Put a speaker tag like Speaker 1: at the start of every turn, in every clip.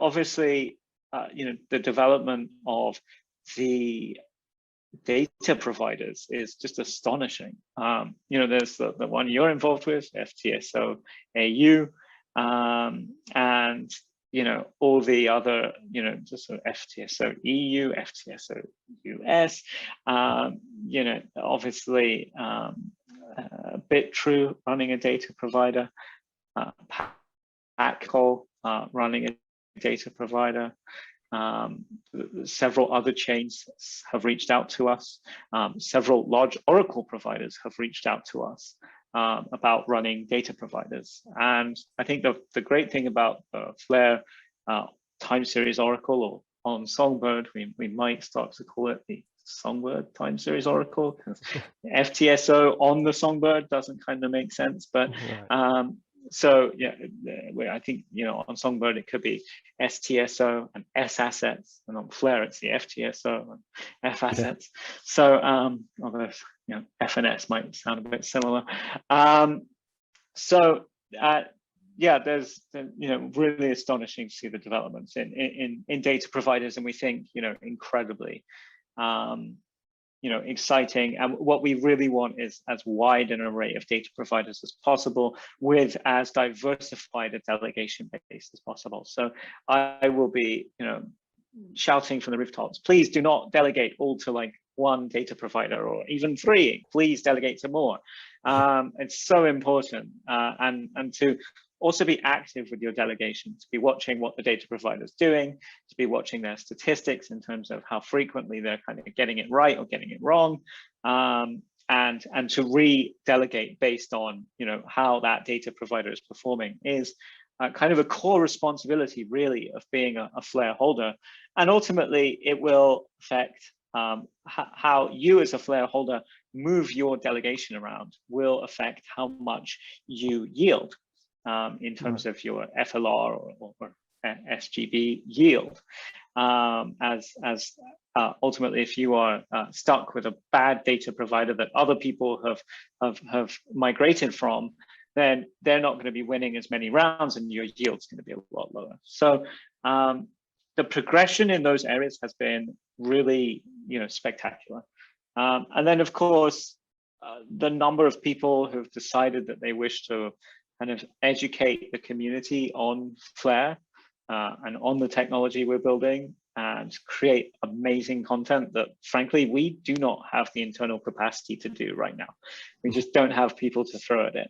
Speaker 1: obviously, the development of the data providers is just astonishing. There's the one you're involved with, FTSO AU, and all the other, just sort of FTSO EU, FTSO US, obviously BitTrue running a data provider, PACCO running a data provider. Several other chains have reached out to us. Several large Oracle providers have reached out to us about running data providers. And I think the great thing about Flare time series Oracle, or on Songbird, we might start to call it the Songbird time series Oracle, because FTSO on the Songbird doesn't kind of make sense. But so yeah, I think on Songbird it could be STSO and S assets, and on Flare it's the FTSO and F assets. So although F and S might sound a bit similar. Yeah, there's really astonishing to see the developments in data providers, and we think incredibly exciting. And what we really want is as wide an array of data providers as possible, with as diversified a delegation base as possible. So I will be shouting from the rooftops, please do not delegate all to like one data provider or even 3. Please delegate to more. It's so important, and to also be active with your delegation, to be watching what the data provider is doing, to be watching their statistics in terms of how frequently they're kind of getting it right or getting it wrong, and to re-delegate based on how that data provider is performing is kind of a core responsibility, really, of being a Flare holder. And ultimately, it will affect how you as a Flare holder move your delegation around, will affect how much you yield in terms of your FLR or SGB yield. Ultimately, if you are stuck with a bad data provider that other people have migrated from, then they're not going to be winning as many rounds, and your yield's going to be a lot lower. So the progression in those areas has been really, spectacular. And then, of course, the number of people who've decided that they wish to kind of educate the community on Flare and on the technology we're building, and create amazing content that, frankly, we do not have the internal capacity to do right now. We just don't have people to throw at it.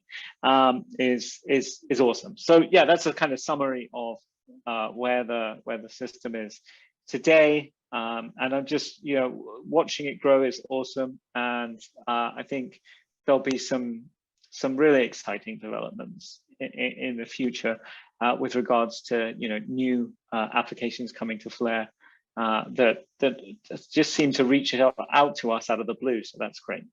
Speaker 1: Is awesome. So yeah, that's a kind of summary of where the system is today. And I'm just watching it grow is awesome, and I think there'll be some really exciting developments in the future with regards to new applications coming to Flare that just seem to reach out to us out of the blue. So that's great.